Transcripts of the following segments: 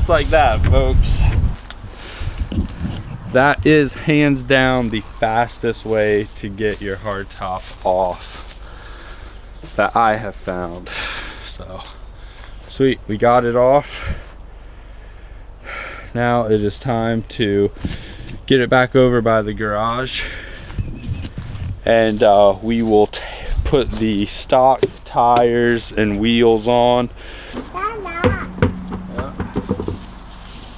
just like that, folks. That is hands down the fastest way to get your hardtop off that I have found. So sweet, we got it off. Now it is time to get it back over by the garage, and we will put the stock tires and wheels on.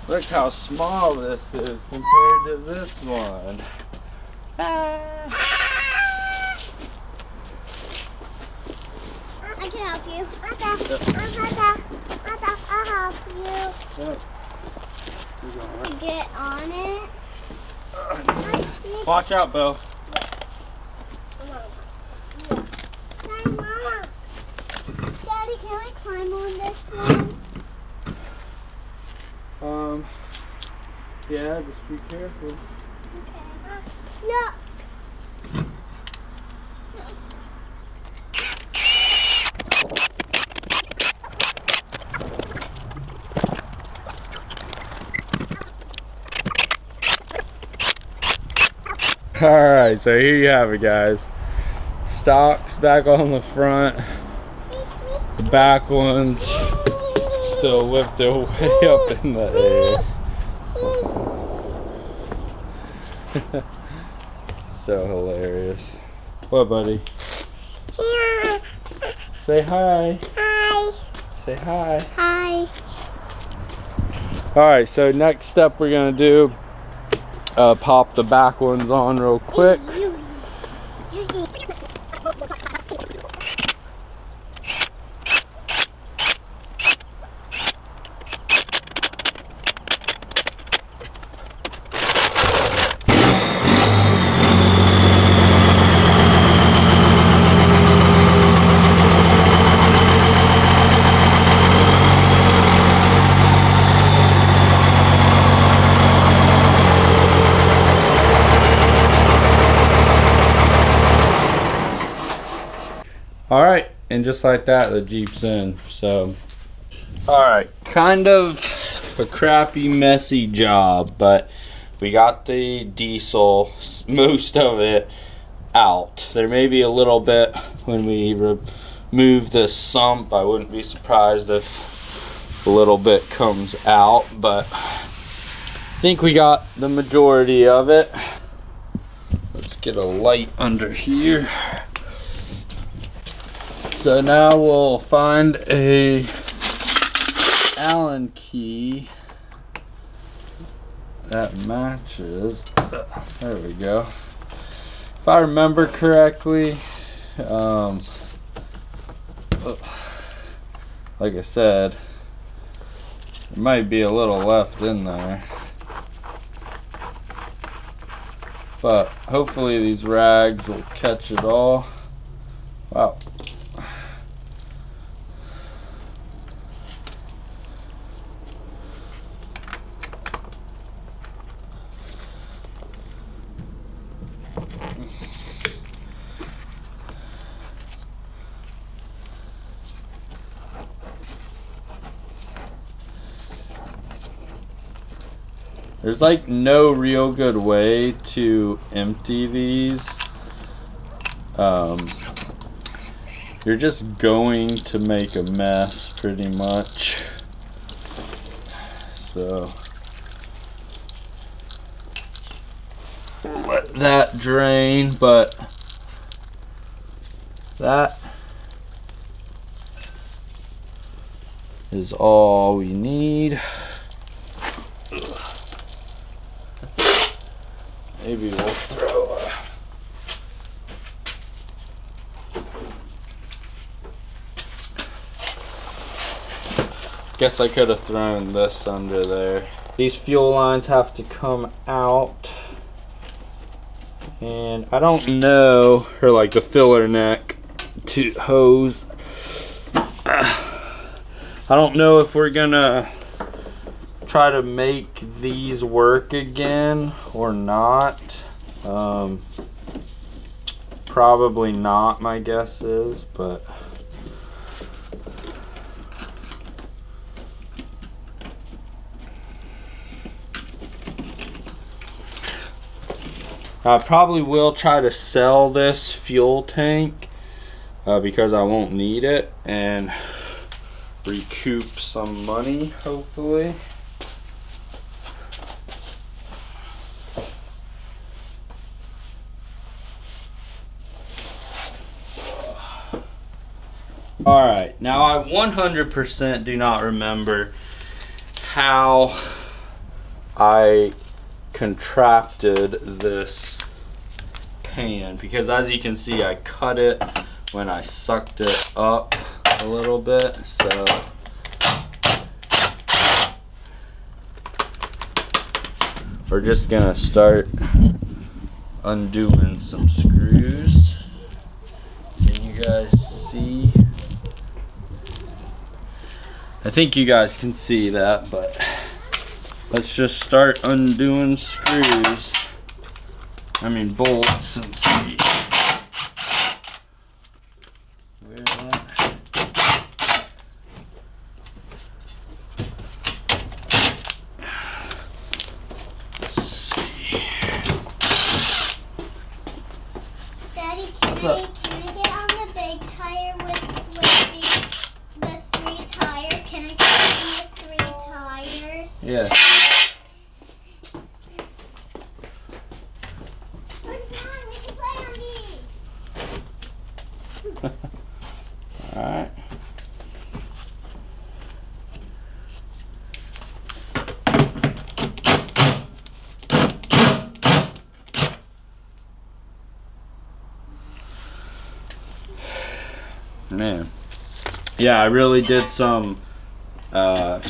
Look how small this is compared to this one. I can help you. I'll help you. Get on it. Watch out, Bo. Daddy, can we climb on this one? Yeah, just be careful. Okay. No. Alright, so here you have it, guys. Stocks back on the front. The back ones still lift their way up in the air. So hilarious. What, buddy? Yeah. Say hi. Hi. Say hi. Hi. Alright, so next step we're gonna do, pop the back ones on real quick. All right, and just like that, the Jeep's in. So, all right, kind of a crappy, messy job, but we got the diesel, most of it, out. There may be a little bit when we remove the sump. I wouldn't be surprised if a little bit comes out, but I think we got the majority of it. Let's get a light under here. So now we'll find a Allen key that matches. There we go. If I remember correctly, like I said, there might be a little left in there, but hopefully these rags will catch it all. Wow. There's like no real good way to empty these. You're just going to make a mess pretty much. So let that drain, but that is all we need. Maybe we'll throw guess I could have thrown this under there. These fuel lines have to come out, and I don't know, or like the filler neck to hose. I don't know if we're gonna try to make these work again or not. Probably not, my guess is, but I probably will try to sell this fuel tank because I won't need it and recoup some money, hopefully. Alright, now I 100% do not remember how I contracted this pan, because as you can see I cut it when I sucked it up a little bit, so we're just gonna start undoing some screws. Can you guys see? I think you guys can see that, but let's just start undoing screws. I mean bolts, and see where that. Let's see. Daddy, can I get on the big tire with the 3 tires? Can I get on the 3 tires? Yeah. Alright. Man. Yeah, I really did some man,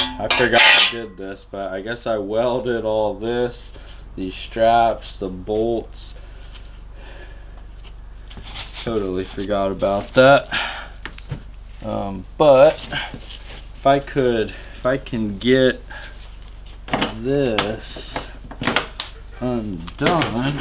I forgot I did this, but I guess I welded all this, these straps, the bolts. Totally forgot about that. But if I can get this undone.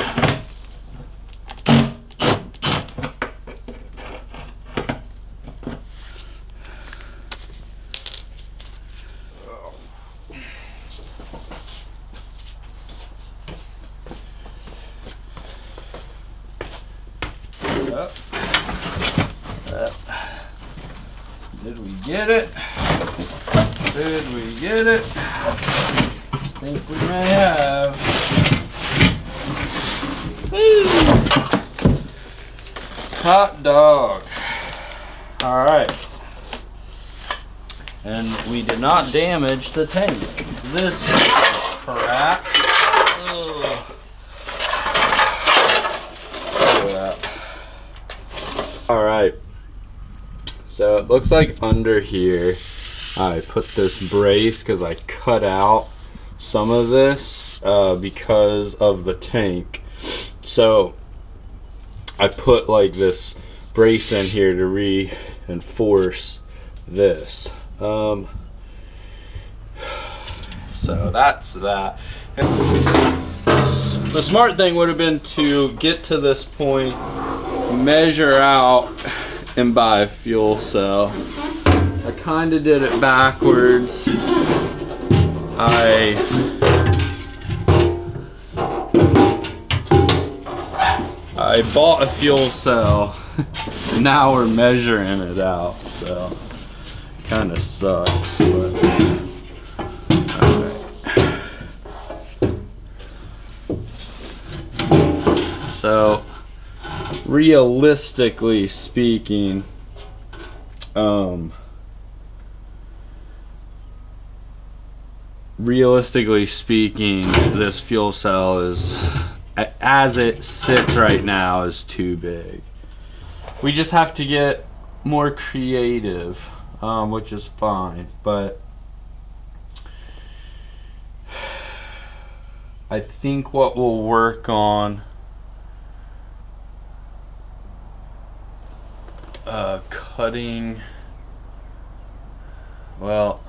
Did we get it? Did we get it? I think we may have. Woo! Hot dog. Alright. And we did not damage the tank. This is crap. Alright. So it looks like under here I put this brace because I cut out some of this because of the tank. So I put like this brace in here to reinforce this. So that's that. And the smart thing would have been to get to this point, measure out, and buy a fuel cell. I kind of did it backwards. I bought a fuel cell. Now we're measuring it out, so kind of sucks. But alright. So realistically speaking, this fuel cell is, as it sits right now, is too big. We just have to get more creative, which is fine, but I think what we'll work on cutting, well,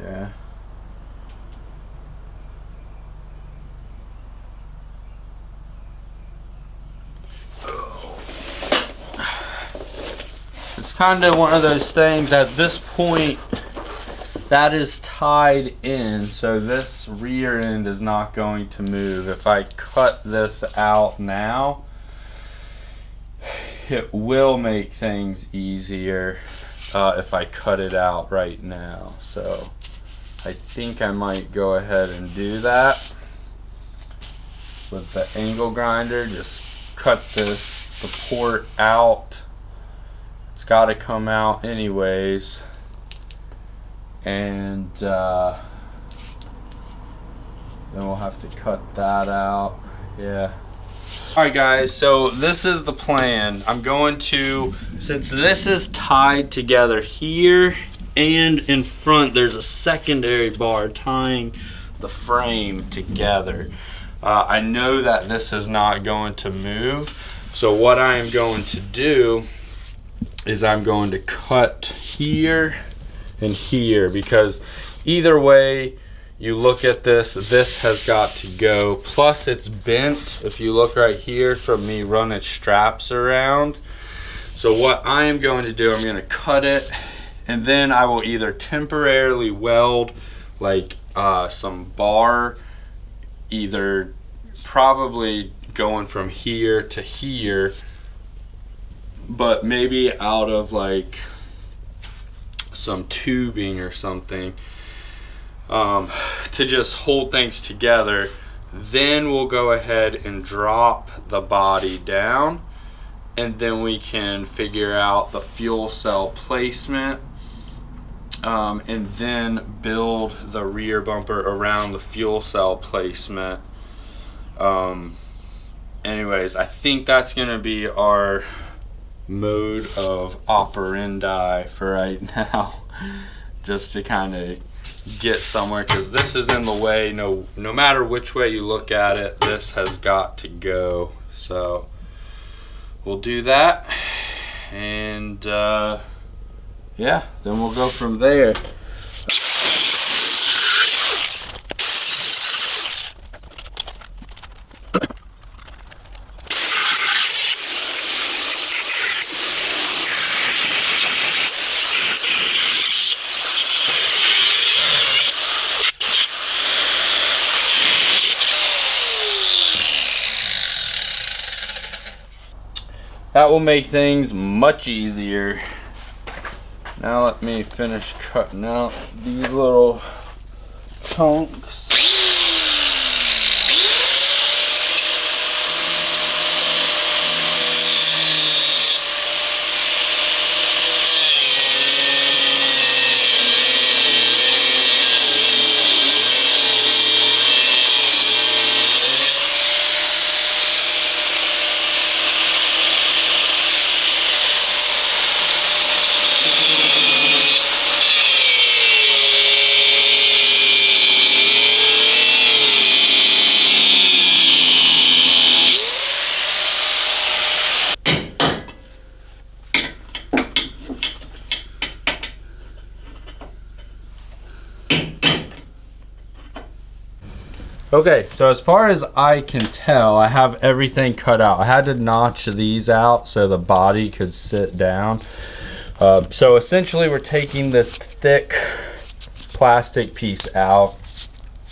yeah. It's kind of one of those things at this point that is tied in, so this rear end is not going to move. If I cut this out now, it will make things easier if I cut it out right now. So I think I might go ahead and do that with the angle grinder. Just cut this support out. It's got to come out anyways. And then we'll have to cut that out. Yeah. Alright guys, so this is the plan. I'm going to, since this is tied together here and in front, there's a secondary bar tying the frame together. I know that this is not going to move, so what I am going to do is I'm going to cut here and here, because either way you look at this, this has got to go. Plus it's bent, if you look right here, from me running straps around. So what I am going to do, I'm going to cut it, and then I will either temporarily weld like some bar, either probably going from here to here, but maybe out of like some tubing or something, to just hold things together. Then we'll go ahead and drop the body down, and then we can figure out the fuel cell placement, and then build the rear bumper around the fuel cell placement. Anyways, I think that's gonna be our mode of operandi for right now, just to kind of get somewhere, because this is in the way. No matter which way you look at it, this has got to go. So we'll do that, and yeah, then we'll go from there. That will make things much easier. Now let me finish cutting out these little chunks. Okay, so as far as I can tell, I have everything cut out. I had to notch these out so the body could sit down. So essentially we're taking this thick plastic piece out,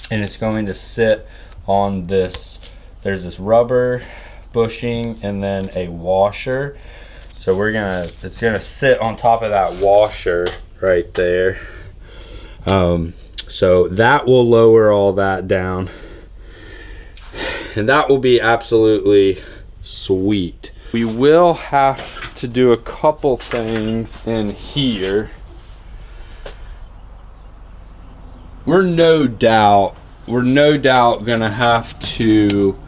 and it's going to sit on this. There's this rubber bushing and then a washer. So it's gonna sit on top of that washer right there. So that will lower all that down, and that will be absolutely sweet. We will have to do a couple things in here. We're no doubt gonna have to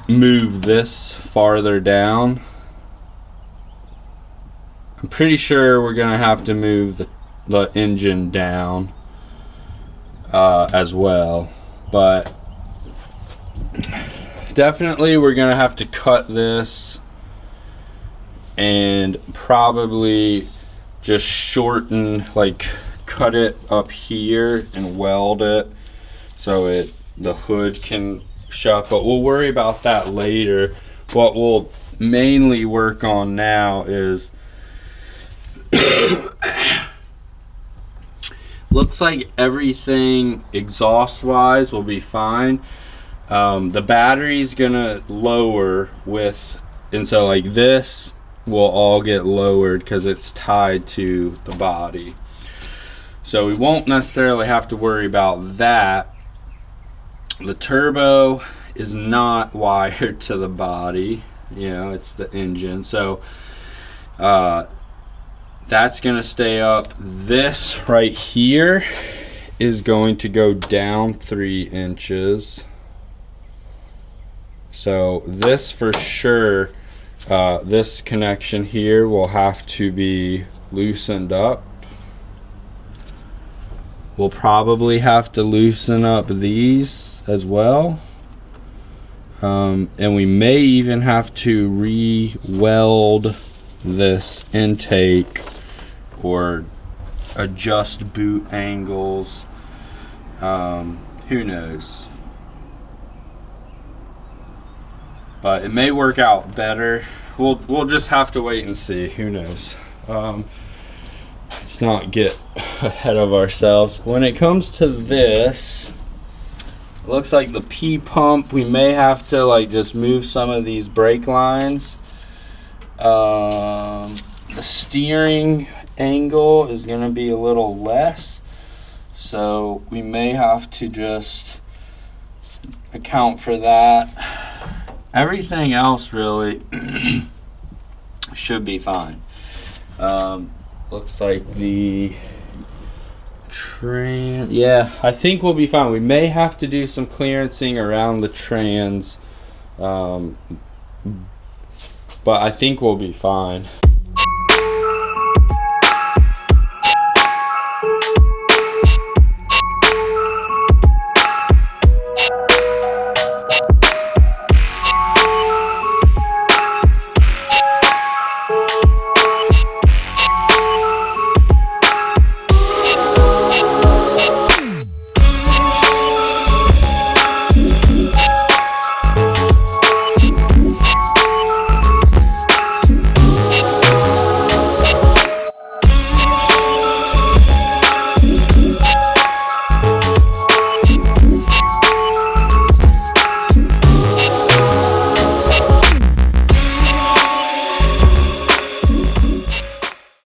move this farther down. I'm pretty sure we're gonna have to move the engine down as well, but definitely we're gonna have to cut this and probably just shorten, like cut it up here and weld it so the hood can shut, but we'll worry about that later. What we'll mainly work on now is Looks like everything exhaust wise will be fine. The battery's gonna lower with, and so like this will all get lowered because it's tied to the body. So we won't necessarily have to worry about that. The turbo is not wired to the body, you know, it's the engine. So that's gonna stay up. This right here is going to go down 3 inches. So this for sure, this connection here will have to be loosened up. We'll probably have to loosen up these as well. And we may even have to re-weld this intake or adjust boot angles. Who knows? But it may work out better. We'll just have to wait and see. Who knows? Let's not get ahead of ourselves. When it comes to this, it looks like the P pump, we may have to like just move some of these brake lines. The steering angle is going to be a little less, so we may have to just account for that. Everything else really should be fine. Looks like the trans, yeah, I think we'll be fine. We may have to do some clearancing around the trans, but I think we'll be fine.